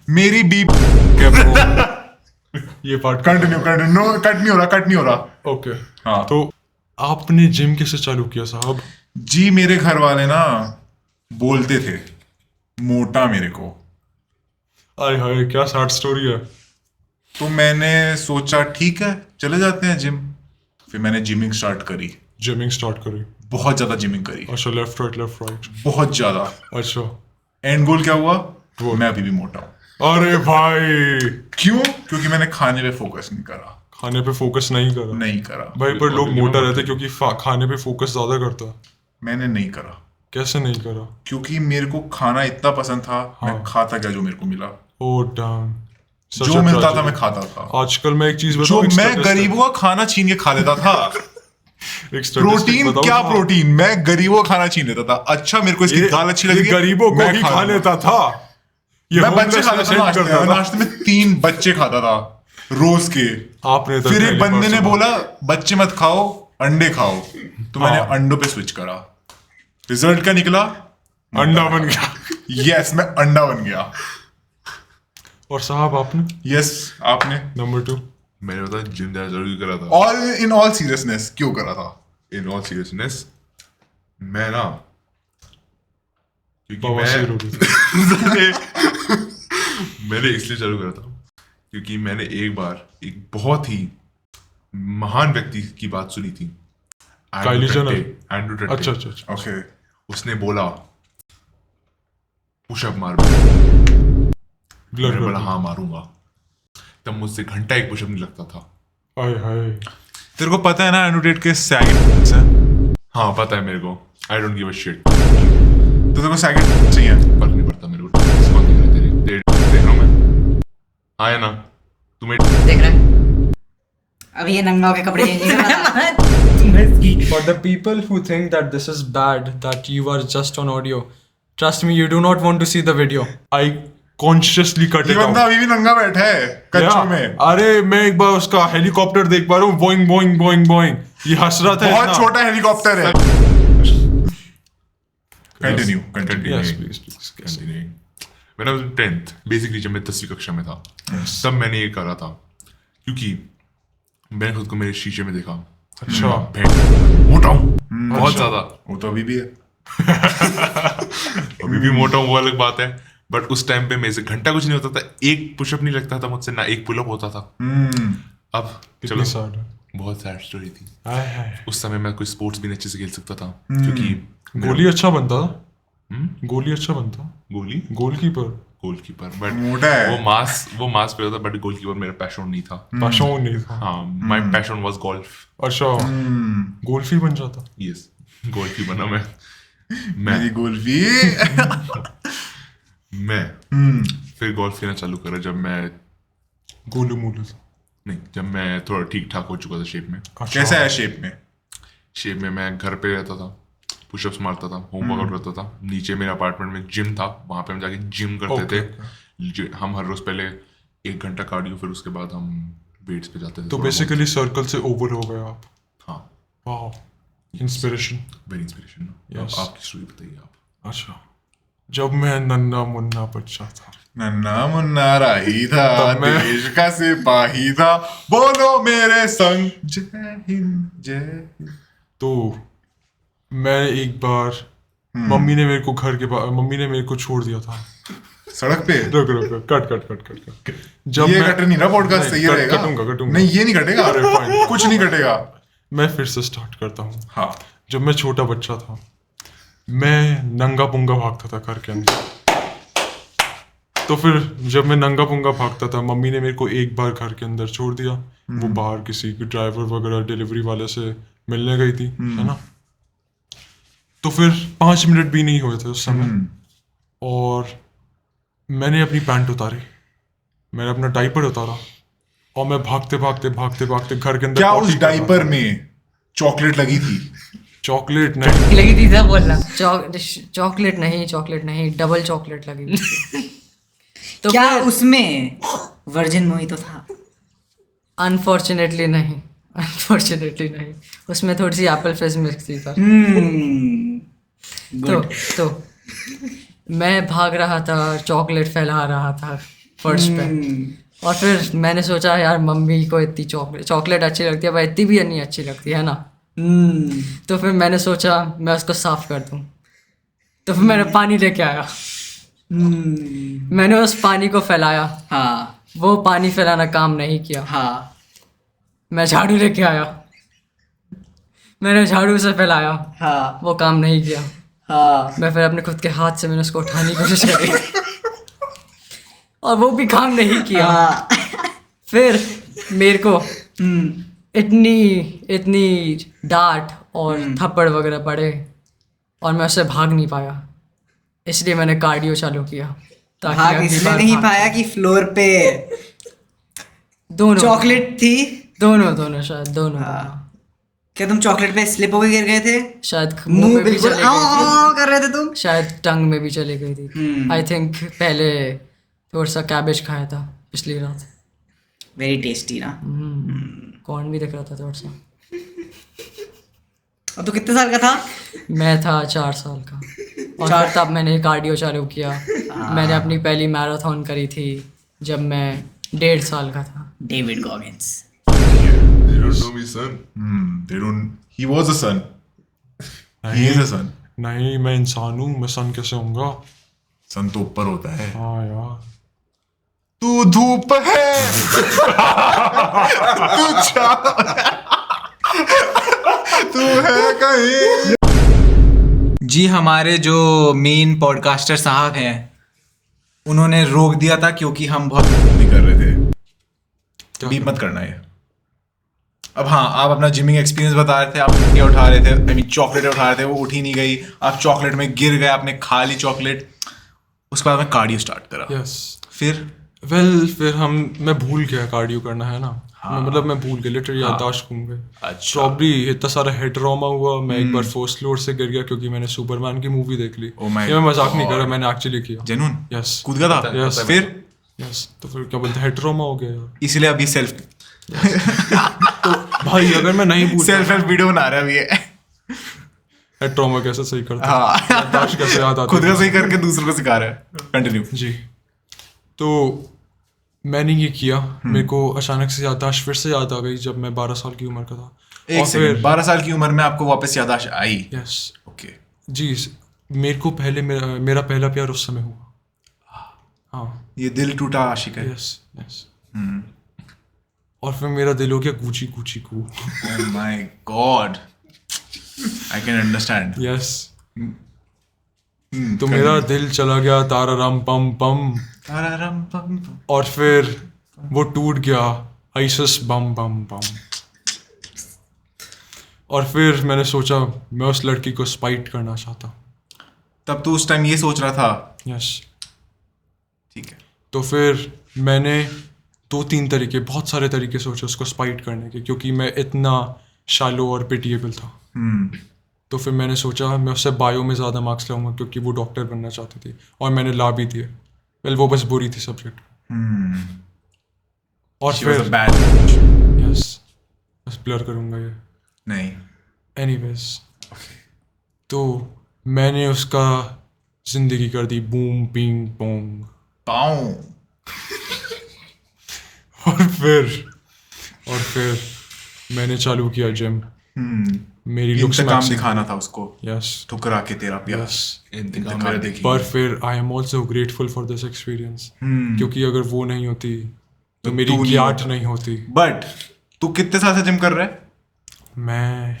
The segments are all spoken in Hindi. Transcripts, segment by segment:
मेरी बीप ये पार्ट कंटिन्यू नो कट नहीं हो रहा ओके। हाँ। तो आपने जिम कैसे चालू किया साहब? जी मेरे घर वाले ना बोलते थे मोटा मेरे को, आय हाय क्या सैड स्टोरी है। तो मैंने सोचा ठीक है चले जाते हैं जिम। फिर मैंने जिमिंग स्टार्ट करी, जिमिंग स्टार्ट करी? बहुत ज्यादा जिमिंग करी, अच्छा, लेफ्ट राइट। बहुत ज्यादा। अच्छा, एंड गोल क्या हुआ? वो मैं अभी भी मोटा हूँ। अरे भाई क्यों? क्योंकि मैंने खाने पे फोकस नहीं करा। खाने पे फोकस नहीं करा भाई, पर लोग मोटा रहते क्योंकि खाने पे फोकस ज्यादा करता। मैंने नहीं करा। कैसे नहीं करा? क्योंकि मेरे को खाना इतना पसंद था, मैं हाँ। खाता क्या जो मेरे को मिला, ओह डैम, जो मिलता था मैं खाता था। आजकल मैं एक चीज जो बताऊं, मैं गरीबों का खाना छीन के खा लेता था। प्रोटीन क्या प्रोटीन, मैं गरीबों का खाना छीन लेता था। अच्छा मेरे को इसकी दाल अच्छी लगी, गरीबों को ही खा लेता था। मैं बच्चे खाता था, नाश्ते में 3 बच्चे खाता था रोज के। आपने तो फिर एक बंदे ने बोला बच्चे मत खाओ अंडे खाओ, तो मैंने अंडों पे स्विच करा। रिजल्ट क्या निकला? अंडा बन गया। यस, मैं अंडा बन गया। और साहब आपने? यस आपने। नंबर 2 मैंने बता जिम जाना जरूर करा था। ऑल सीरियसनेस क्यों करा था? इन ऑल सीरियसनेस मैं ना, क्योंकि बवासीर हो रही थी। मैंने इसलिए चालू करा था क्योंकि मैंने एक बार एक बहुत ही महान व्यक्ति की बात सुनी थी, काइली जेनर? एंड्रू टट्टे। अच्छा। ओके। उसने बोला पुशअप मार। ब्लर मैंने कर बोला दिया। हाँ मारूंगा। तब मुझसे घंटा एक पुशअप नहीं लगता था। आय हाय। तेरे को पता है ना एनुटेट के सैगेट है? हाँ पता है मेरे को। I don't give a shit. तो तेरे को सैगेट चाहिए? फर्क नहीं पड़ता मेरे को। कौन देख रहा है तेरे? देख रहा हूँ मैं। हाँ है ना? तुम्हें देख रहा है? अब ये नंगा होके कपड़े चेंज कर रहा था। For the people who think that this is bad, that you are just on audio, trust me, you do not want to see the video. I consciously cut ये इट बंदा आउट। अभी भी नंगा बैठा है कच्चों में। अरे मैं एक बार उसका हेलीकॉप्टर देख पा रहा हूँ, बोइंग। ये हंस रहा था बहुत इतना। छोटा हेलीकॉप्टर है। Continue Yes, please. Continuing. When I was in 10th, basically जब मैं 10वीं कक्षा में था, तब मैंने ये करा था क्योंकि मैंने खुद को मेरे शीशे में देखा। अच्छा। मोटा हूँ बहुत ज्यादा। वो तो अभी भी है। अभी भी मोटा हूँ वो अलग बात है, बट उस टाइम पे मेरे से घंटा कुछ नहीं होता था। एक पुशअप नहीं लगता था मुझसे, ना एक पुलअप होता था। अब कितनी चलो sad है। बहुत सैड स्टोरी थी। आय हाय। उस समय मैं कोई स्पोर्ट्स भी अच्छे से खेल सकता था क्योंकि गोली अच्छा बनता था। गोली अच्छा बनता। गोली गोलकीपर बट मोटा है। वो मास पे था, बट गोलकीपर मेरा पैशन नहीं था। पैशन नहीं था। हाँ, माय पैशन वाज गोल्फ। अच्छा, गोल्फी बन जाता। यस, गोल्फी बना मैं। मेरी गोल्फी। मैं फिर गोल्फ खेलना चालू करा जब मैं गोलू मोलू था। नहीं, जब मैं थोड़ा ठीक ठाक हो चुका था शेप में। अच्छा। कैसा है शेप में? शेप में मैं घर पे रहता था, पुशअप्स मारता था, होम वर्कआउट करता था। नीचे मेरे अपार्टमेंट में जिम था, वहां पे हम जाके जिम करते थे। हम हर रोज पहले 1 घंटा कार्डियो, फिर उसके बाद हम वेट्स पे जाते थे। तो थोड़ा बेसिकली सर्कल से ओवर हो गए आप। बहुत। हाँ, वाह, इंस्पिरेशन। Very inspiration. Yes. आपकी स्टोरी बताइए आप। अच्छा, जब मैं नन्ना मुन्ना बच्चा था, नन्ना मुन्ना राही था, तब मैं- देश का सिपाही था, बोलो मेरे संग जय हिंद जय हिंद। तो मैं एक बार मम्मी ने मेरे को छोड़ दिया था। सड़क पे? रुक कट। जब ये मैं कट नहीं ना पॉडकास्ट, सही रहेगा। कटूंगा। नहीं ये नहीं कटेगा। अरे fine। कुछ नहीं कटेगा। मैं फिर से स्टार्ट करता हूँ। हाँ। जब मैं छोटा बच्चा था, मैं नंगा पुंगा भागता था घर के अंदर। तो फिर जब मैं नंगा पुंगा भागता था, मम्मी ने मेरे को एक बार घर के अंदर छोड़ दिया। वो बाहर किसी ड्राइवर वगैरह डिलीवरी वाले से मिलने गई थी, है ना। तो फिर 5 मिनट भी नहीं हुए थे उस समय, और मैंने अपनी पैंट उतारी, मैंने अपना डाइपर उतारा, और मैं भागते घर के अंदर। क्या उस potty कर रहा डाइपर था। में चॉकलेट लगी थी? चॉकलेट नहीं। लगी थी सब बोलना। चॉकलेट नहीं, डबल चॉकलेट लगी थी। तो क्या उसमें वर्जिन मोहितो था? अनफॉर्चुनेटली नहीं, उसमें थोड़ी सी एप्पल फ्रेश मिक्स थी सर। तो मैं भाग रहा था, चॉकलेट फैला रहा था फर्श पे। और फिर मैंने सोचा यार मम्मी को इतनी चॉकलेट अच्छी लगती है, भाई इतनी भी नहीं अच्छी लगती है ना। तो फिर मैंने सोचा मैं उसको साफ कर दूं, तो फिर मैंने पानी लेके आया, मैंने उस पानी को फैलाया, हाँ वो पानी फैलाना काम नहीं किया। हाँ मैं झाड़ू लेके आया, मैंने झाड़ू से फैलाया, हाँ वो काम नहीं किया। हाँ मैं फिर अपने खुद के हाथ से मैंने उसको उठाने की कोशिश करी और वो भी काम नहीं किया। हाँ फिर मेरे को हम्म, इतनी डांट और थप्पड़ वगैरह पड़े और मैं उससे भाग नहीं पाया, इसलिए मैंने कार्डियो चालू किया ताकि भाग अगली इसलिए बार नहीं भाग पाया कि फ्लोर पे दोनों चॉकलेट थी। दोनों शायद दोनों क्या तुम चॉकलेट पे स्लिप होके गिर गए थे? शायद मुंह मुंह में भी बिल्कुल चली गई थी, कर रहे थे तुम? शायद टंग में भी चली गई थी। आई थिंक पहले थोड़ा सा कैबेज खाया था पिछली रात। वेरी टेस्टी ना। कॉर्न भी दिख रहा था थोड़ा सा। और तू कितने साल का था? मैं था 4 साल का और फिर तब मैंने कार्डियो चालू किया। मैंने अपनी पहली मैराथन करी थी जब मैं 1.5 साल का था। David Goggins. You don't know me, son. They don't. He was a son. He is a son. नहीं, मैं इंसान हूँ, मैं सन कैसे होऊंगा? सन तो ऊपर होता है। हाँ यार, तू धूप है। तू छाँव है। तू है कहीं। जी, हमारे जो मेन पॉडकास्टर साहब हैं उन्होंने रोक दिया था क्योंकि हम बहुत नहीं कर रहे थे। बीप मत करना ये। अब हाँ, आप अपना जिमिंग एक्सपीरियंस बता रहे थे, आप क्या उठा रहे थे, आई मीन चॉकलेट उठा रहे थे, वो उठी नहीं गई, आप चॉकलेट में गिर गए, आपने खा ली चॉकलेट, उसके बाद मैं कार्डियो स्टार्ट करा। यस। फिर फिर मैं भूल गया कार्डियो करना है ना। मैं भूल गया, लिटरली याददाश्त घूम गई। अच्छा। प्रॉब्ली इतना सारा हेड ट्रॉमा हुआ, मैं एक बार फर्स्ट फ्लोर से गिर गया क्योंकि मैंने सुपरमैन की मूवी देख ली। Oh my ये मैं मजाक नहीं कर रहा, मैंने एक्चुअली किया। जेन्युइन यस कूद गया था। यस फिर यस, तो फिर क्या बोलते हैं, हेड ट्रॉमा हो गया यार। इसलिए अभी सेल्फ भाई अगर मैं नहीं भूल हेल्प वीडियो बना रहा है अभी ये। हेड ट्रॉमा कैसे सही करता हाँ, याददाश्त कैसे याद आती खुद का सही करके दूसरों को सिखा रहा है। कंटिन्यू। जी। तो मैंने ये किया, मेरे को अचानक से याददाश्त फिर से याद आ गई जब मैं 12 साल की उम्र का था। एक सेकंड, 12 साल की उम्र में आपको वापस याददाश्त आई? Yes okay. जी, मेरे को पहले मेरा पहला प्यार उस समय हुआ। हाँ, ये दिल टूटा आशिक है। Yes yes. और फिर मेरा दिल हो गया कूची कूची कू। Oh my God, I can understand. Yes. तो मेरा दिल चला गया ताराराम पम पम, और फिर वो टूट गया आइसस बम बम बम। और फिर मैंने सोचा मैं उस लड़की को स्पाइट करना चाहता। तब तो उस टाइम ये सोच रहा था। यस। ठीक है। तो फिर मैंने 2-3 तरीके, बहुत सारे तरीके सोचे उसको स्पाइट करने के, क्योंकि मैं इतना शालो और पिटिएबल था। तो फिर मैंने सोचा मैं उससे बायो में ज़्यादा मार्क्स लाऊंगा क्योंकि वो डॉक्टर बनना चाहती थी, और मैंने ला भी दिए। वेल, वो बस बुरी थी सब्जेक्ट। और She was फिर a bad. यस, बस ब्लर करूँगा ये। नहीं। एनीवेज, तो मैंने उसका जिंदगी कर दी बूम पिंग पोंग। पाऊं। और फिर मैंने चालू किया जिम। मेरी लुक्स इंतकाम दिखाना था उसको। यस ठुकरा के तेरा प्यार। यस। इंतकाम मेरा देखिए। पर फिर I am also grateful for this experience, क्योंकि अगर वो नहीं होती तो मेरी तू नहीं ज्ञात होता। नहीं होती। बट तू कितने साल से जिम कर रहा है? मैं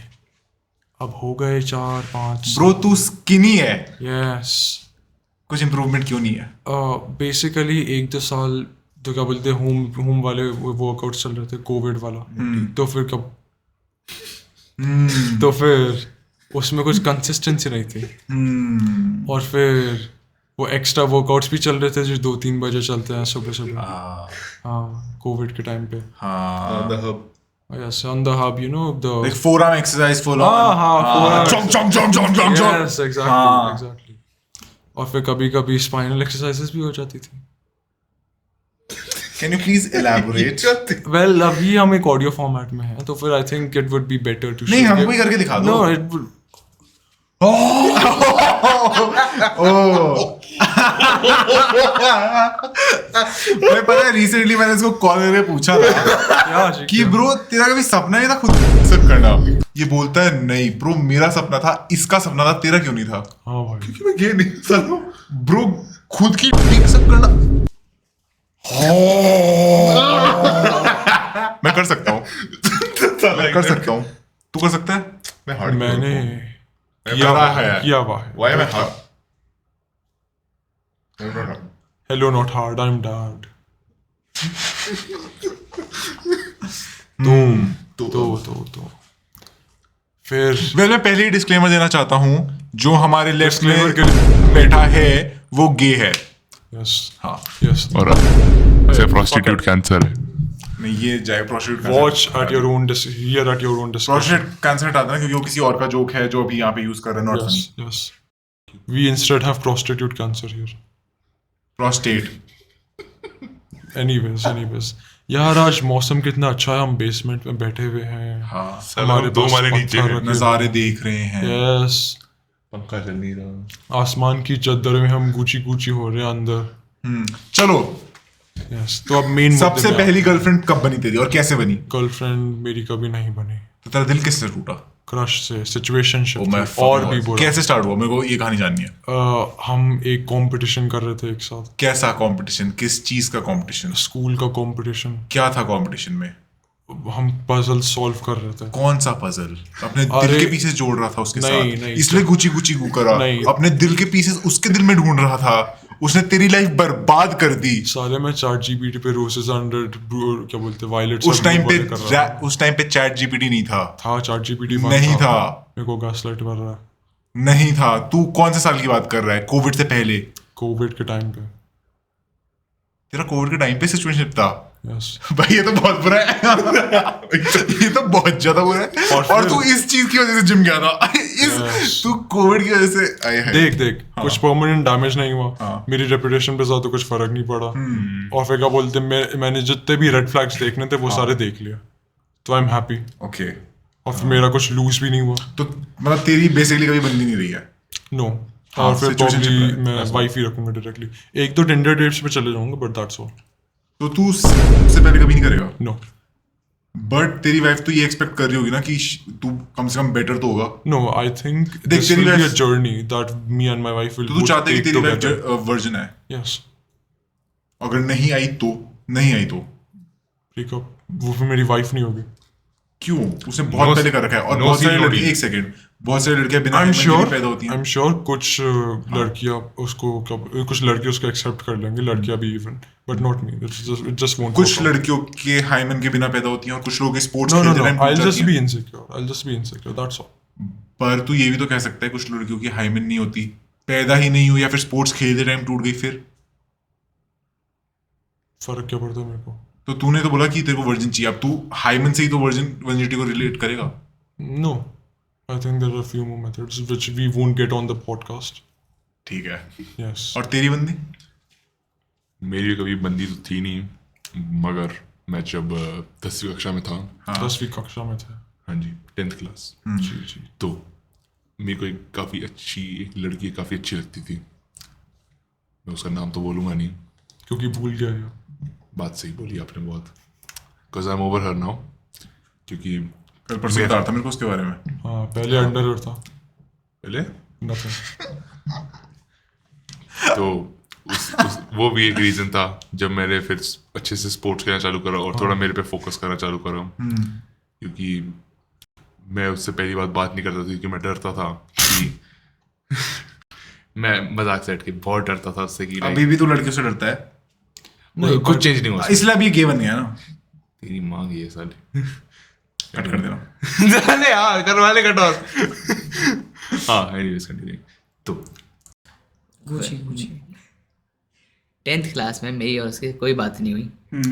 अब हो गए 4-5। ब्रो तू स्किनी है, यस। कुछ इम्प्रूवमेंट क्यों नहीं है? बेसिकली 1-2 साल तो क्या बोलते हैं, होम वाले वर्कआउट चल रहे थे, कोविड वाला। तो फिर कब तो फिर उसमें कुछ कंसिस्टेंसी नहीं थी। और फिर वो एक्स्ट्रा वर्कआउट्स भी चल रहे थे जो 2-3 बजे चलते हैं सुबह। हाँ, कोविड के टाइम पे। हाँ, yes, on the hub, you know the like forearm exercise full on. forearm Chomp, chomp, chomp, chomp, chomp, chomp. Yes, exactly. और फिर कभी कभी स्पाइनल एक्सरसाइजेस भी हो जाती थी। Can you please elaborate? Well, अभी हम एक ऑडियो फॉर्मेट में हैं, तो फिर I think it would be better to नहीं, हमको ही करके दिखा दो। नो, इट वुड Oh, मैं पता है रिसेंटली मैंने इसको कॉल करके पूछा था कि ब्रो तेरा कभी सपना नहीं था खुद सब करना? ये बोलता है नहीं ब्रो मेरा सपना था, इसका सपना था, तेरा क्यों नहीं था? हाँ भाई, क्योंकि मैं ये नहीं सकता ब्रो, खुद की टिक सब करना मैं कर सकता हूँ मैं कर सकता हूँ, तू कर सकता है? मैं hard मैंने किया हुआ है। किया हुआ है। Why am I hard? I'm not hard. Hello, not hard. I'm dad. तो फिर मैं पहले ही डिस्क्लेमर देना चाहता हूँ, जो हमारे लेफ्ट में Disclaimer बैठा है वो गे है। यस हाँ यस और से प्रोस्टिट्यूट कैंसर है। नहीं, ये जाए prostitute watch at your own here at your own discussion prostitute cancer हटाता ना, क्योंकि वो किसी और का जोक है जो अभी यहाँ पे यूज कर रहे हैं, not yes yes we instead have prostitute cancer here prostate. Anyways यार आज मौसम कितना अच्छा है, हम बेसमेंट में बैठे हुए हैं, हाँ हमारे दो पास माले नीचे पत्थर हैं। रखे नजारे देख रहे हैं। यस पंखा चल नहीं रहा। आसमान की चद्दर में हम गुची गुची हो रहे हैं अंदर। चलो यस तो अब मेन सबसे पहली गर्लफ्रेंड कब बनी तेरी और कैसे बनी? गर्लफ्रेंड मेरी कभी नहीं बनी, तो तेरा दिल किससे टूटा? क्रश से, सिचुएशनशिप मैं और भी बुरा। कैसे स्टार्ट हुआ? मेरे को ये कहानी जाननी है। हम एक कंपटीशन कर रहे थे एक साथ, कैसा कंपटीशन? किस चीज का कंपटीशन? स्कूल का कंपटीशन। क्या था कंपटीशन में? हम पजल सॉल्व कर रहे थे। कौन सा पजल? अपने दिल अरे, के पीसेस जोड़ रहा था उसके नहीं, साथ, नहीं, इसलिए गुची गुची गु करा। नहीं। अपने दिल के पीसेस उसके दिल में ढूंढ रहा था, उसने तेरी लाइफ बर्बाद कर दी। साले मैं चैट जीपीटी पे रोसेस अंडर क्या बोलते वायलेट उस टाइम पे चैट जीपीटी नहीं था। था चैट जीपीटी नहीं था। मेरे को गैसलाइट कर रहा है। नहीं था। तू कौन से साल की बात कर रहा है? कोविड से पहले? कोविड के टाइम पे। तेरा कोविड के टाइम पे सिचुएशन था? यस भाई ये तो बहुत बुरा है ये तो बहुत ज्यादा बुरा है। और तू इस चीज की वजह से जिम गया था तू कोविड की वजह से आए है। देख कुछ परमानेंट डैमेज नहीं हुआ। हाँ। मेरी रेपुटेशन पे ज्यादा कुछ फर्क नहीं पड़ा। और फिर क्या बोलते मैंने जितने भी रेड फ्लैग्स देखने थे वो सारे देख लिया, तो आई एम हैप्पी। ओके। और फिर मेरा कुछ लूज भी नहीं हुआ। तो मतलब तेरी बेसिकली कभी बनती नहीं रही है? नो। हाँ, और फिर situationship प्रॉब्ली है, मैं वाइफ ही रखूंगा डायरेक्टली। एक तो टिंडर डेट्स पे चले जाऊंगा, बट दैट्स ऑल। तो तू उससे पहले कभी नहीं करेगा? नो बट तेरी वाइफ तो ये एक्सपेक्ट कर रही होगी ना कि तू कम से कम बेटर तो होगा। नो आई थिंक देख, दिस तेरी will be a wife- journey that me and my wife will तो तू चाहते कि तेरी वाइफ वर्जिन है? यस। अगर नहीं आई तो? ब्रेकअप वो फिर मेरी वाइफ नहीं होगी। क्यों? उसने बहुत पहले कर रखा है। और no बहुत सारी scene, no लड़की, deal. एक सेकंड, बहुत सारी लड़कियां बिना आई एम hymen के श्योर भी पैदा होती आई हैं। एम श्योर कुछ लड़कियां उसको कुछ लड़के उसको एक्सेप्ट कर लेंगे, लड़कियां भी even, but not me. It just won't. कुछ लड़कियों के हाइमन के बिना पैदा होती हैं और कुछ लोग स्पोर्ट्स नो नो खेलते नो टाइम आई टूट जस्ट जाती बी हैं। Insecure that's all. पर तू ये भी तो कह सकता है कुछ लड़कियों की हाइमन नहीं होती, पैदा ही नहीं हुई, या फिर स्पोर्ट्स खेलते टाइम टूट गई, फिर फर्क क्या पड़ता है मेरे को? तो तूने तो बोला कि तेरे को वर्जिन चाहिए, अब तू हाइमन से ही तो वर्जिनिटी को रिलेट करेगा। No I think there are few more methods which we won't get on the podcast. ठीक है। यस। और तेरी बंदी? मेरी कभी बंदी तो थी नहीं, मगर मैं जब 10वीं कक्षा में था, 10वीं कक्षा में थे। हाँ जी 10th क्लास, जी जी। तो मेरे को एक लड़की काफ़ी अच्छी लगती थी। मैं उसका नाम तो बोलूँगा नहीं, क्योंकि भूल गया यार। बात सही बोली आपने बहुत, because I am over her now. क्योंकि कल परसों बता रहा था मेरे को उसके बारे में। हाँ पहले अंडर था। पहले नथिंग। तो वो भी एक रीज़न था जब मैंने फिर अच्छे से स्पोर्ट्स खेलना चालू करा और थोड़ा मेरे पे फोकस करना चालू करा। क्योंकि मैं उससे पहली बात नहीं करता था क्योंकि मैं डरता था कि मैं मजाक सेट के बहुत डरता था उससे कि अभी भी तू लड़कियों से डरता है? कुछ चेंज नहीं हुआ। इसलिए अभी गे बन गया ना? तेरी माँ की है साले। कट कर देना। जाने यार करवा ले कट ऑफ। हाँ एनीवेज कंटिन्यू। तो गुची 10th क्लास में मेरी और उसकी कोई बात नहीं हुई,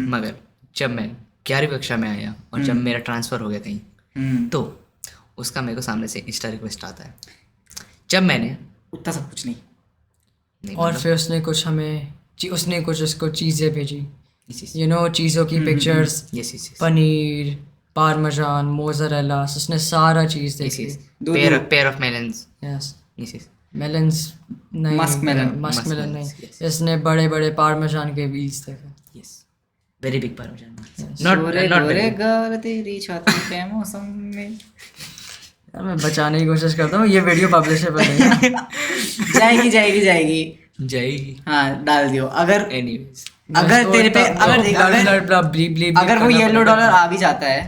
मगर जब मैं 11वीं कक्षा में आया और जब मेरा ट्रांसफ़र हो गया कहीं, तो उसका मेरे को सामने से इंस्टा रिक्वेस्ट आता है। जब मैंने उतना सब कुछ नहीं और फिर उसने कुछ उसको चीज़ें भेजी, Yes, यू नो, चीज़ों की pictures, yes, paneer, parmesan, mozzarella, उसने सारा चीज़ देखी। Pair of melons, yes. yes. Melons नहीं, Musk melon. Musk Musk melon melons, नहीं, yes. इसने बड़े बड़े पार्मेजान के बीज देखे। Yes very big parmesan Not not big. गाल तेरी छाती पे मौसम में यार मैं बचाने की कोशिश करता हूँ, ये वीडियो पब्लिशेबल नहीं है। जाएगी जाएगी। हाँ डाल दियो। अगर एनीवेज अगर तेरे पे अगर वो येलो डॉलर आ भी जाता है,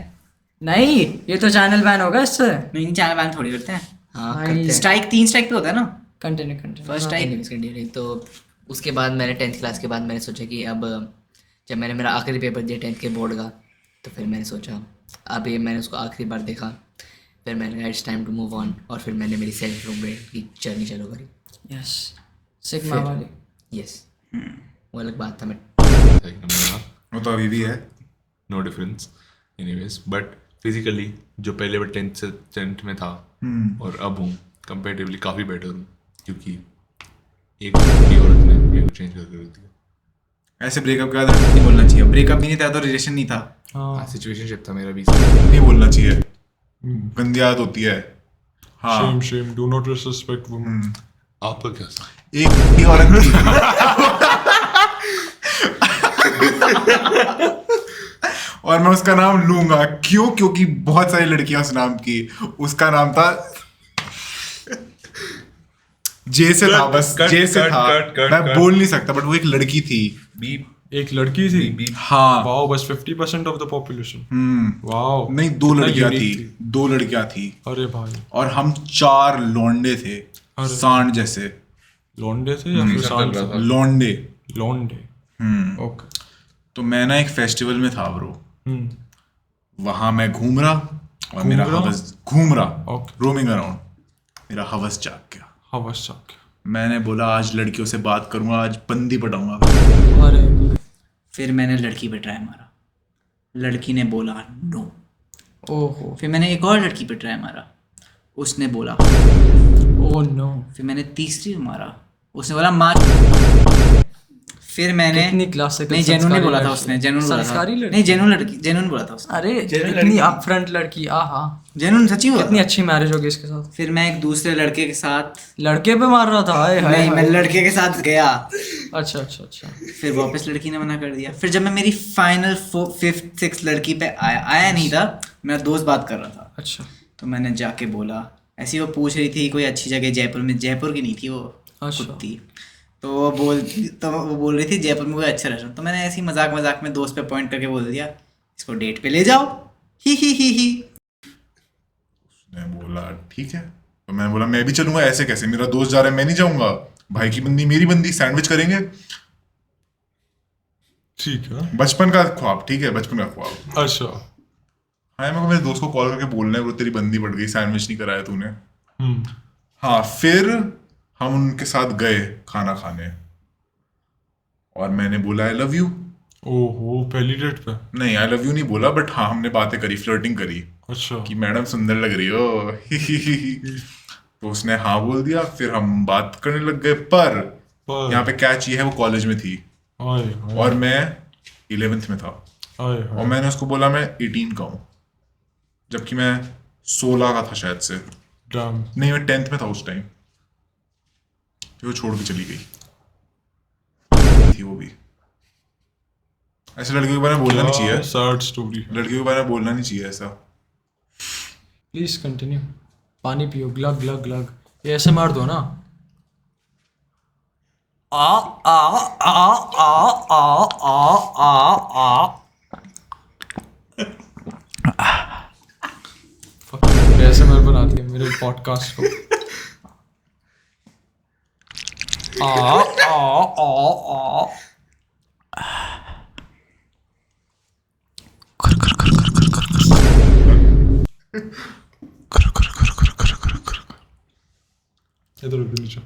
नहीं, ये तो चैनल बैन होगा इससे। नहीं चैनल बैन थोड़ी करते हैं। हाँ भाई, करते हैं। स्ट्राइक 3 स्ट्राइक पे होता है ना continue first strike. Anyways, continue। तो उसके बाद मैंने 10th क्लास के बाद मैंने सोचा कि अब जब मैंने मेरा आखिरी पेपर दिया 10th के बोर्ड का, तो फिर मैंने सोचा अब ये मैंने उसको आखिरी बार देखा, फिर मैंने it's time to move on, और फिर मैंने मेरी सेल्फ इम्प्रूवमेंट की जर्नी चालू करी। यस, सिग्मा वाली। यस वो अलग बात था। मैं वो तो अभी भी है। No difference anyways, but physically जो पहले मैं 10th में था और अब हूँ कंपेरेटिवली काफ़ी बेटर हूँ, क्योंकि एक औरत ने मेरे को चेंज करके रख दिया। ऐसे ब्रेकअप के बाद नहीं बोलना चाहिए। ब्रेकअप भी नहीं था तो रिलेशन नहीं था, हाँ सिचुएशनशिप था मेरा भी। नहीं बोलना चाहिए, गंदी आदत होती है। हाँ, Shem Shem, do not disrespect women. आपका क्या था? एक ही औरत थी और मैं उसका नाम लूंगा। क्यों? क्योंकि बहुत सारी लड़कियां उस नाम की। उसका नाम था जे से था, बस जे से था। मैं बोल नहीं सकता, बट वो एक लड़की थी। एक लड़की थी। हाँ, वाओ, बस 50% ऑफ द पॉपुलेशन। वाओ, नहीं, 2 कितना लड़कियां unique थी, 2 लड़कियां थी। अरे भाई, और हम 4 लौंडे थे, अरे। सांड जैसे लौंडे थे या फिर सांड थे? लौंडे। लौंडे, ओके। तो मैं ना एक फेस्टिवल में था ब्रो, हम्म, वहां मैं घूम रहा और मेरा घूम रहा? हवस घूम रहा, ओके। रोमिंग अराउंड, मेरा हवस जाग गया। हवस जाग। मैंने बोला आज लड़कियों से बात करूंगा, आज बंदी पटाऊंगा। अरे फिर मैंने लड़की पे ट्राई मारा, लड़की ने बोला नो। ओहो, फिर मैंने एक और लड़की पे ट्राई मारा, उसने बोला। Oh no. फिर मैंने तीसरी पे मारा, उसने बोला मार। फिर मैंने कितनी classical नहीं जेन्युइन संस्कारी बोला था लड़की। उसने, जेन्युइन बोला था। संस्कारी लड़की? नहीं जेन्युइन बोला था उसने, अरे इतनी अपफ्रंट लड़की, आहा, जेन्युइन सच्ची बोला कितनी था। अच्छी मैरिज होगी इसके साथ। फिर मैं एक दूसरे लड़के के साथ लड़के पे मार रहा था, हाय हाय नहीं, मैं हाय। लड़के के साथ गया। अच्छा अच्छा अच्छा। फिर वापस लड़की ने मना कर दिया। फिर जब मैं मेरी फाइनल 5th 6th लड़की पे आया नहीं था, मेरा दोस्त बात कर रहा था, अच्छा तो मैंने जाके बोला, ऐसी वो पूछ रही थी कोई अच्छी जगह जयपुर में, जयपुर की नहीं थी वो, अच्छा। कुत्ती। तो वो बोल रही थी जयपुर में कोई अच्छा रेस्टोरेंट, तो मैंने ऐसे ही मजाक में दोस्त पे पॉइंट करके बोल दिया इसको डेट पे ले जाओ। ही। मैं बोला ठीक है, तो मैंने बोला मैं भी चलूंगा। ऐसे कैसे, मेरा दोस्त जा रहा है, मैं नहीं जाऊंगा। भाई की बंदी मेरी बंदी, सैंडविच करेंगे। ठीक है। बचपन का ख्वाब, ठीक है, बचपन का ख्वाब। अच्छा। हाँ, मेरे को मेरे दोस्त को कॉल करके बोलना है, वो तेरी बंदी बढ़ गई, सैंडविच नहीं कराया तूने। हम्म, हाँ, फिर हम उनके साथ गए खाना खाने और मैंने बोला आई लव यू। ओहो, पहली डेट पे? नहीं, आई लव यू नहीं बोला, बट हाँ हमने बातें करी, फ्लर्टिंग करी अच्छा। कि मैडम सुंदर लग रही हो। तो उसने हाँ बोल दिया, फिर हम बात करने लग गए। पर यहाँ पे कैच ये है, वो कॉलेज में थी आए हाय, और मैं 11th में था। आए और हाय। मैंने उसको बोला मैं 18 का हूँ, जबकि मैं 16 का था शायद से। डैम। नहीं, मैं 10th में था उस टाइम। फिर वो छोड़ के चली गई थी वो भी। ऐसे लड़कियों के बारे में बोलना नहीं चाहिए, सैड स्टोरी। लड़कियों के बारे में बोलना नहीं चाहिए ऐसा। Please continue. पानी पियो, ग्लग ग्लग ग्लग। ये ऐसे मार दो ना। आ आ आ आ आ आ आ आ। ऐसे मैं बनाती है मेरे पॉडकास्ट को। आ आ आ आ। इधर उधर नीचे।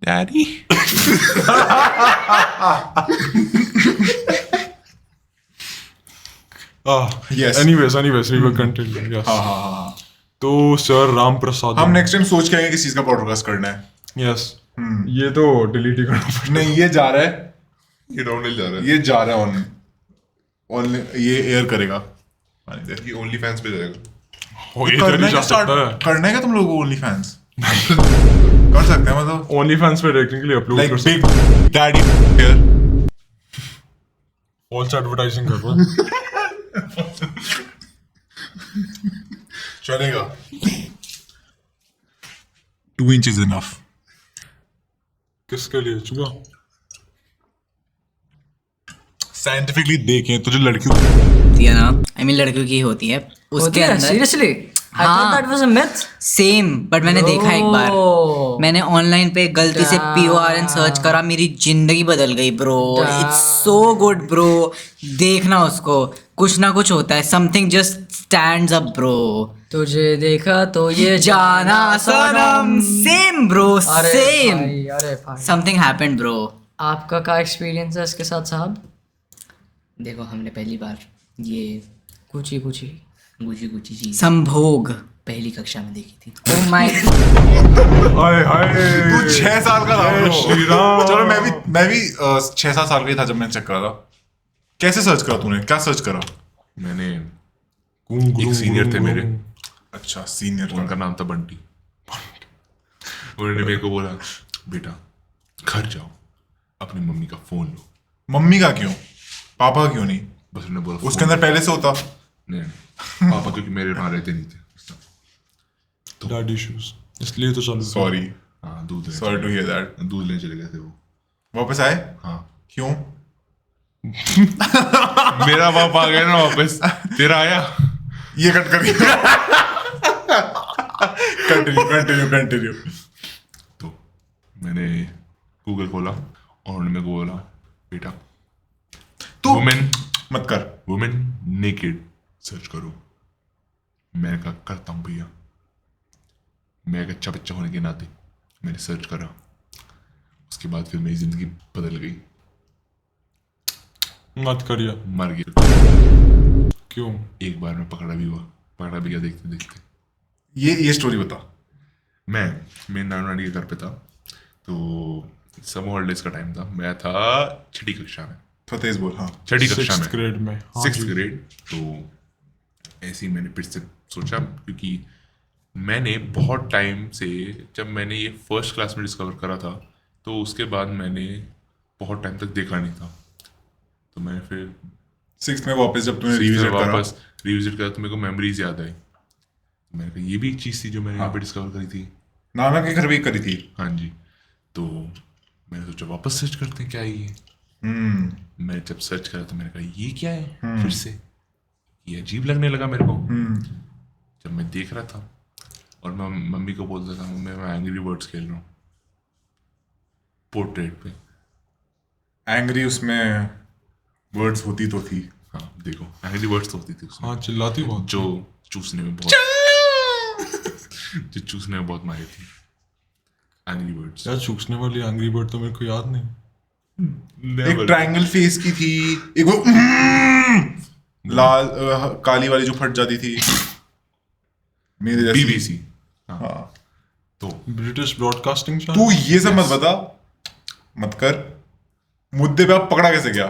Daddy Yes. Anyways, we will continue. Yes. हाँ. तो सर राम प्रसाद. हम नेक्स्ट टाइम सोच के आएंगे किस चीज का पॉडकास्ट करना है. Yes. ये तो डिलीट ही करना पड़ेगा. नहीं, ये जा रहा है, ये डाउनहिल जा रहा है. ये जा रहा है ऑन ये एयर करेगा. ये ओनली फैंस पे जाएगा. हो ये तो जा सकता है. करना है क्या तुम लोगों को ओनली फैंस? कर सकते हैं मतलब. ओनली फैंस पे देखने के लिए अपलोड लाइक कर सकते big daddy here. False advertising कर रहा है. चलेगा. 2 inches enough. किसके लिए चुका? साइंटिफिकली देखें तो जो लड़कियों होती है ना, आई मीन लड़कियों की होती है उसके अंदर. Seriously I thought that was a myth. Same, but मैंने देखा एक बार. Oh. मैंने ऑनलाइन पे गलती से PORN सर्च करा, मेरी जिंदगी बदल गई bro. It's so good bro. देखना उसको, कुछ ना कुछ होता है. Something just stands up bro. तुझे देखा तो ये जाना सनम. सेम ब्रो, अरे सेम. भाई, अरे भाई. Something happened bro. आपका क्या एक्सपीरियंस है इसके साथ साहब? देखो हमने पहली बार ये गुची गुची चीज संभोग पहली कक्षा में देखी थी. Oh my. हाय हाय. तू 6 साल का था bro. श्री राम. चलो मैं भी 6-7 साल का ही था जब मैंने चेक करा था. कैसे सर्च करा तूने? क्या सर्च करा? मैंने एक सीनियर थे मेरे, अच्छा सीनियर. उनका नाम था बंटी. उन्होंने मेरे को बोला बेटा घर जाओ, अपनी मम्मी का फोन लो. मम्मी का क्यों? पापा का क्यों नहीं? बस उन्होंने बोला उसके अंदर पहले से होता. नहीं, पापा क्योंकि मेरे वहाँ रहते नहीं थे. डैडी इश्यूज इसलिए तो चल. सॉरी, हाँ दूध सॉरी टू हियर दैट. दूध लेने चले गए थे वो. वापस आए? हाँ क्यों? मेरा बाप आ गया ना वापस, तेरा आया. ये कट कर. कंटिन्यू. तो मैंने गूगल खोला और उन्होंने मेरे को बोला बेटा तू वुमेन मत कर. वुमेन नेकेड सर्च करो. मैं कहा करता हूँ भैया. मैं एक अच्छा बच्चा होने के नाते मैंने सर्च करा. उसके बाद फिर मेरी जिंदगी बदल गई. मत करिए. मर गया. क्यों? एक बार मैं पकड़ा भी गया देखते देखते. ये स्टोरी बता. मैं मेरे नानू नानी के घर पे था, तो समर हॉलीडेज का टाइम था. मैं था 6ठी कक्षा में. तेज बोल. हाँ 6ठी कक्षा 6th में, ग्रेड में. हाँ 6th जी. ग्रेड. तो ऐसे ही मैंने फिर से सोचा, क्योंकि मैंने बहुत टाइम से, जब मैंने ये फर्स्ट क्लास में डिस्कवर करा था, तो उसके बाद मैंने बहुत टाइम तक देखा नहीं था. तो मैंने फिर 6th में वापस जब तूने रिविजिट करा तो मेरे को मेमोरीज याद आई. मैंने कहा ये भी एक चीज़ थी जो मैंने यहाँ पे डिस्कवर करी थी. नाना के घर भी करी थी. हाँ जी. तो मैंने सोचा वापस सर्च करते हैं क्या है ये. मैं जब सर्च करा तो मैंने कहा ये क्या है. फिर से ये अजीब लगने लगा मेरे को. जब मैं देख रहा था और मैं मम्मी को बोलता था मम्मी मैं एंग्री बर्ड्स खेल रहा हूँ पोर्ट्रेट पे. एंग्री उसमें वर्ड्स होती तो थी. हाँ देखो एंग्री बर्ड्स तो होती थी उसमें. हाँ चिल्लाती बहुत. जो चूसने में बहुत माहिर थी. Angry birds. यार चूसने वाली एंग्री बर्ड तो मेरे को याद नहीं. एक ट्रायंगल फेस की थी, एक वो लाल काली वाली जो फट जाती थी मेरे जैसी. BBC. हाँ. तो ब्रिटिश ब्रॉडकास्टिंग चैनल. तू ये सब मत बता, मत कर. मुद्दे पे आप पकड़ा कैसे गया?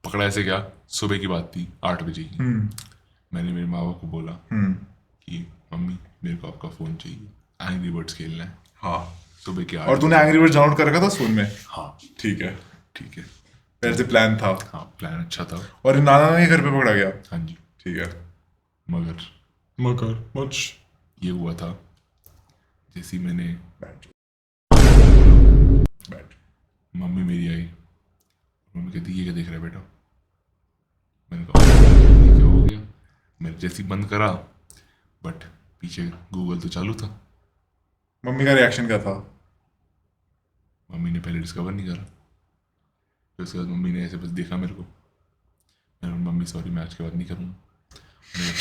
पकड़ा ऐसे क्या, सुबह की बात थी 8 बजे की. मैंने मेरे माँ बाप को बोला कि मम्मी मेरे को आपका फ़ोन चाहिए, एंग्री बर्ड्स खेलना है. हाँ. सुबह के 8. और तूने एंग्री बर्ड डाउनलोड कर रखा था फोन में? हाँ ठीक है. पहले से प्लान था. हाँ प्लान अच्छा था. और नाना के घर पे पकड़ा गया. हाँ जी. ठीक है. मगर मच ये हुआ था जैसे ही मैंने मम्मी मेरी आई, मम्मी कहती ये क्या देख रहा है बेटा. मैंने कहा ये क्या हो गया. मैंने जैसे ही बंद करा बट पीछे गूगल तो चालू था. मम्मी का रिएक्शन क्या था? मम्मी ने पहले डिस्कवर नहीं करा, फिर उसके बाद मम्मी ने ऐसे बस देखा मेरे को. मैंने मम्मी सॉरी मैं आज के बाद नहीं करूँगा.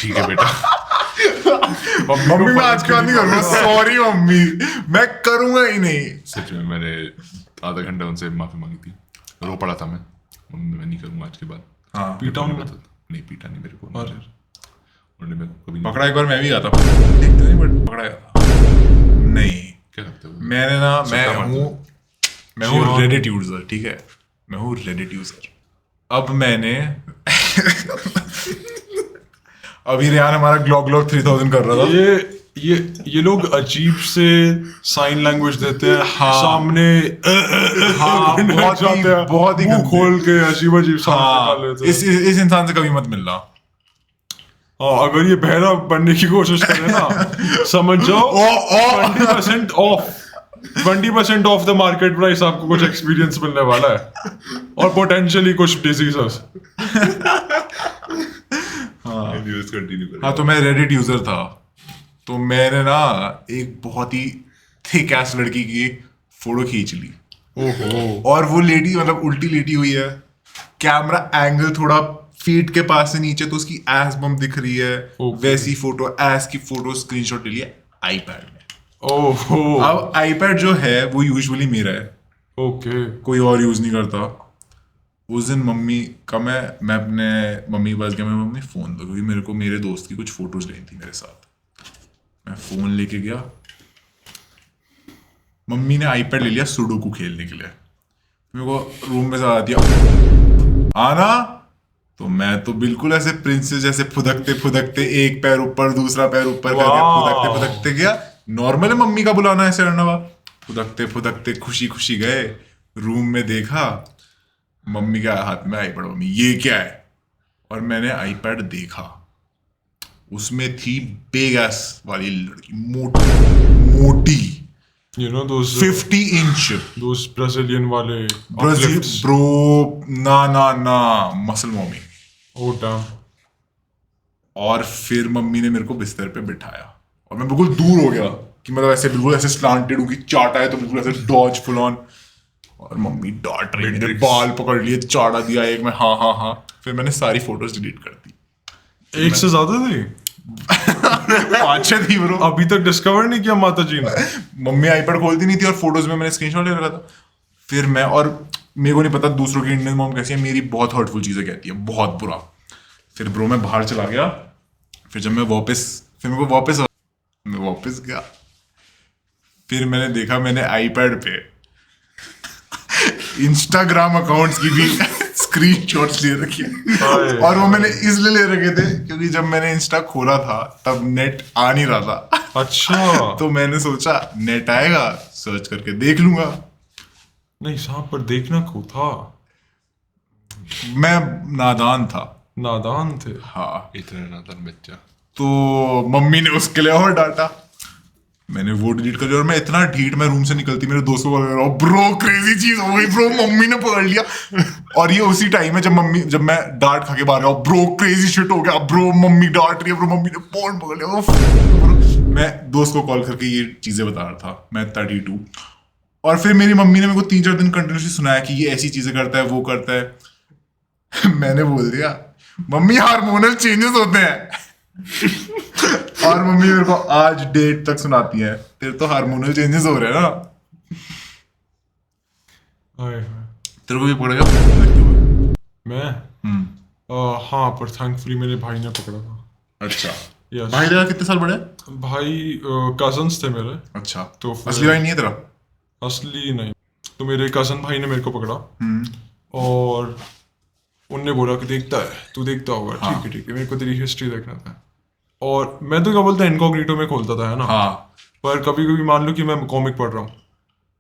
ठीक है बेटा. मम्मी मैं आज के बाद नहीं करूंगा, सॉरी मम्मी, मैं करूंगा ही नहीं। सच में मैंने आधा घंटा उनसे माफी मांगी थी, रो पड़ा था मैं, मम्मी मैं नहीं करूंगा आज के बाद। हाँ पीटा नहीं उन्होंने? नहीं पीटा नहीं मेरे को, उन्होंने मेरे को कभी नहीं पकड़ा एक बार मैं भी गया था, देखते नहीं बट पकड़ा गया था। नहीं क्या करते हो मैंने ना मैं हूँ जी, रेडिट यूजर, ठीक है, मैं हूँ रेडिट यूजर। अब मैंने अभी रेहान हमारा ग्लॉग 3000 कर रहा था। ये लोग अजीब से साइन लैंग्वेज देते हैं, सामने हाँ, बहुत ही मुंह गंदे। खोल के अजीब अजीब साउंड निकाल हाँ, लेते हैं। इस इंसान से कभी मत मिलना। हाँ, अगर ये बहरा बनने की कोशिश करे ना, समझ जाओ 20% of 20% of the market price आपको कुछ एक्सपीरियंस मिलने वाला है, और पोटेंशियली कुछ डिजीजेस। न्यूज़ कंटिन्यू करें। हाँ, तो मैं रेडिट यूजर था, तो मैंने ना एक बहुत ही थिक एस लड़की की फोटो खींच ली। ओहो, और वो लेडी मतलब उल्टी लेटी हुई है, कैमरा एंगल थोड़ा फीट के पास से नीचे, तो उसकी एस बम दिख रही है। Okay. वैसी फोटो, एस की फोटो स्क्रीनशॉट ले लिया आईपैड में। ओहो, अब आईपैड जो है वो यूजुअली मेरा है, ओके, कोई और यूज नहीं करता। उस दिन मम्मी का मैं अपने मम्मी के पास गया, मैं मम्मी फोन दो, क्योंकि मेरे को मेरे दोस्त की कुछ फोटोज लेनी थी मेरे साथ। मैं फोन लेके गया, मम्मी ने आईपैड ले लिया सुडोकू खेलने के लिए। मेरे को रूम में से दिया आना, तो मैं तो बिल्कुल ऐसे प्रिंसेस जैसे फुदकते फुदकते एक पैर ऊपर दूसरा पैर ऊपर करके फुदकते फुदकते गया। नॉर्मल है मम्मी का बुलाना ऐसे करना हुआ, फुदकते फुदकते खुशी खुशी गए रूम में। देखा मम्मी के हाथ में आईपैड, मम्मी ये क्या है? और मैंने आईपैड देखा, उसमें थी बिग एस वाली लड़की, मोटी you know those 50 inch those Brazilian वाले ब्राजील uplifts? ब्रो, ना मसल मम्मी। Oh damn, और फिर मम्मी ने मेरे को बिस्तर पे बिठाया और मैं बिल्कुल दूर हो गया, कि मतलब ऐसे बिल्कुल ऐसे स्लांटेड हूँ कि चाटा है तो बिल्कुल ऐसे डॉज फुल ऑन। और मम्मी डांट रही, मेरे बाल पकड़ लिए, चाटा दिया एक में, हाँ। फिर मैंने सारी फोटोज डिलीट कर दी। एक से ज्यादा थी? 5-6 थी ब्रो। अभी तक डिस्कवर नहीं किया माता जी ने? मम्मी आईपैड खोलती नहीं थी और फोटोज में मैंने स्क्रीनशॉट ले रखा था। फिर मैं, और मेरे को नहीं पता दूसरों की इंडियन मॉम कैसी है, मेरी बहुत हर्टफुल चीजें कहती है, बहुत बुरा। फिर ब्रो मैं बाहर चला गया, फिर जब मैं वापस गया, फिर मैंने देखा मैंने आईपैड पे इंस्टाग्राम अकाउंट्स की भी स्क्रीनशॉट्स ले रखी है। और वो मैंने इसलिए ले रखे थे क्योंकि जब मैंने इंस्टा खोला था तब नेट आ नहीं रहा था। अच्छा, तो मैंने सोचा नेट आएगा सर्च करके देख लूंगा। नहीं साहब, पर देखना को था, मैं नादान था। नादान थे। हाँ, इतना नादान बच्चा। तो मम्मी ने उसके लिए और डांटा, मैंने वो डिलीट कर दिया। और मैं इतना ढीठ, मैं रूम से निकलती मेरे दोस्तों को लग रहा हूँ, ब्रो क्रेजी चीज हो गई ब्रो, मम्मी ने पकड़ लिया। और ये उसी टाइम है जब मैं डांट खा के बाहर गया, ब्रो क्रेजी शिट हो गया ब्रो, मम्मी डांट रही है ब्रो, मम्मी ने फोन पकड़ लिया। उफ। मैं दोस्त को कॉल करके ये चीजें बता रहा था, मैं 32। और फिर मेरी मम्मी ने मेरे को 3-4 दिन कंटिन्यूसली सुनाया कि ये ऐसी चीजें करता है, वो करता है। मैंने बोल दिया मम्मी हार्मोनल चेंजेस होते हैं। और मम्मी मेरे को आज डेट तक सुनाती है, तेरे तो हार्मोनल चेंजेस हो रहे हैं ना। हाय हाय। तेरे को भी पकड़ेगा देखते हुए? मैं हाँ, पर थैंकफुली मेरे भाई ने पकड़ा था। अच्छा, Yes. भाई तेरा कितने साल बड़े है? भाई कजन्स थे मेरे। अच्छा, तो फिर- असली भाई नहीं है तेरा? असली नहीं, तो मेरे कजन भाई ने मेरे को पकड़ा और उनने बोला कि देखता है, तू देखता होगा। ठीक है, मेरे को तेरी हिस्ट्री देखना था। और मैं तो क्या बोलता है, इनकॉग्निटो में खोलता था, है ना। हाँ। पर कभी कभी मान लो कि मैं कॉमिक पढ़ रहा हूँ,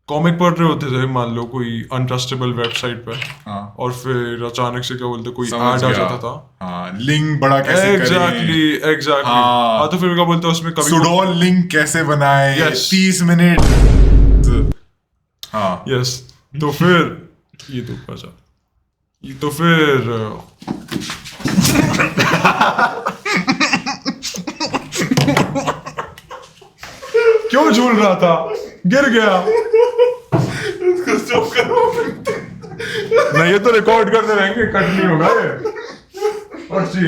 कॉमिक पढ़ रहे होते थे मान लो कोई अनट्रस्टेबल वेबसाइट पे, हाँ। और फिर अचानक से क्या बोलते कोई समझ ऐड आ गया। जाता था। हाँ, लिंक बड़ा कैसे एग्जैक्टली हाँ। हाँ, तो फिर क्या बोलते हैं उसमें कभी सुडोल लिंक कैसे बनाए, Yes. 30 मिनट। हाँ, यस, तो फिर ये तो बचा, ये तो फिर क्यों झूल रहा था, गिर गया। नहीं, ये तो रिकॉर्ड करते रहेंगे, कट नहीं होगा ये। और जी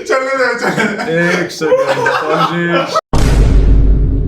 चले जाए एक सेकंड, apologies.